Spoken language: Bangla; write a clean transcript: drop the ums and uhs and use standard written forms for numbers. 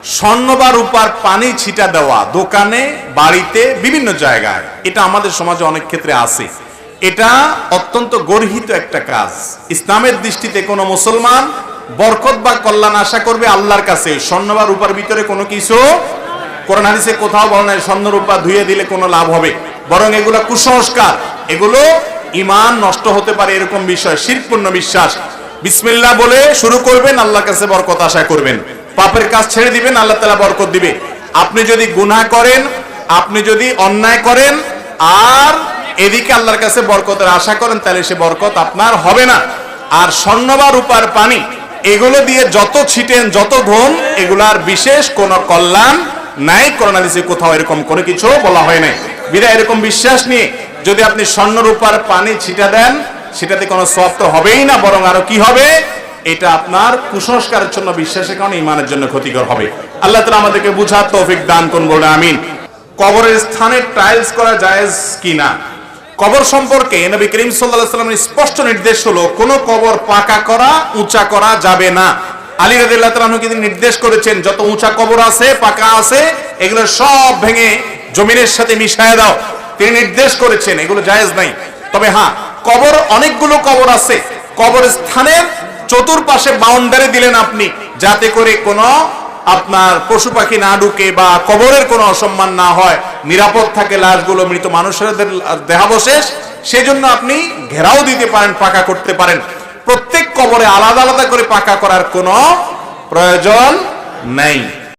স্বর্ণ বা রূপার পানি ছিটা দেওয়া দোকানে, বাড়িতে, বিভিন্ন জায়গায়, এটা আমাদের সমাজে অনেক ক্ষেত্রে আছে। এটা অত্যন্ত গর্হিত একটা কাজ। ইসলামের দৃষ্টিতে কোনো মুসলমান বরকত বা কল্যাণ আশা করবে আল্লাহর কাছে। স্বর্ণ বা রূপার ভিতরে কোনো কিছু কোরআন হাদিসে কোথাও বলা নাই স্বর্ণ রূপা ধুয়ে দিলে কোনো লাভ হবে, বরং এগুলো কুসংস্কার, এগুলো ঈমান নষ্ট হতে পারে এরকম বিষয়, শিরকপূর্ণ বিশ্বাস। বিসমিল্লাহ বলে শুরু করবেন, আল্লাহর কাছে বরকত আশা করবেন, পাপের কাজ ছেড়ে দিবেন, আল্লাহ তাআলা বরকত দিবে। আপনি যদি গুনাহ করেন, আপনি যদি অন্যায় করেন আর এদিকে আল্লাহর কাছে বরকতের আশা করেন, তাহলে সে বরকত আপনার হবে না। আর স্বর্ণ বা রূপার পানি এগুলো দিয়ে যত ছিটেন, যত ধন, এগুলার বিশেষ কোনো কল্যাণ নাই। কোরআন হাদিসে কোথাও এরকম কোনো কিছু বলা হয় নাই। বিধায় এরকম বিশ্বাস নিয়ে যদি আপনি স্বর্ণ রূপার পানি ছিটা দেন, সেটাতে কোনো সওয়াব তো হবেই না, বরং আরো কি হবে, এটা আপনার কুসংস্কারের জন্য, বিশ্বাসের কারণে ঈমানের জন্য ক্ষতিকর হবে। আল্লাহ তাআলা আমাদেরকে বুঝার তৌফিক দান করুন, বলে আমিন। কবরের স্থানে টাইলস করা জায়েজ কিনা? কবর সম্পর্কে নবী করিম সাল্লাল্লাহু আলাইহি ওয়াসাল্লামের স্পষ্ট নির্দেশ হলো, কোন কবর পাকা করা, উঁচা করা যাবে না। আলী রাদিয়াল্লাহু তাআলা আনহুকে তিনি নির্দেশ করেছেন, যত উঁচা কবর আছে, পাকা আছে, এগুলো সব ভেঙে জমিনের সাথে মিশায় দাও। তিনি নির্দেশ করেছেন, এগুলো জায়েজ নাই। তবে হ্যাঁ, কবর, অনেকগুলো কবর আছে, কবর স্থানের চতুর্পাশে বাউন্ডারি দিলেন আপনি, যাতে করে কোনো আপনার পশু পাখি না ঢুকে বা কবরের কোনো অসম্মান না হয়, নিরাপদ থাকে লাশগুলো, মৃত মানুষের দেহাবশেষ, সেজন্য আপনি ঘেরাও দিতে পারেন, পাকা করতে পারেন। প্রত্যেক কবরে আলাদা আলাদা করে পাকা করার কোনো প্রয়োজন নেই।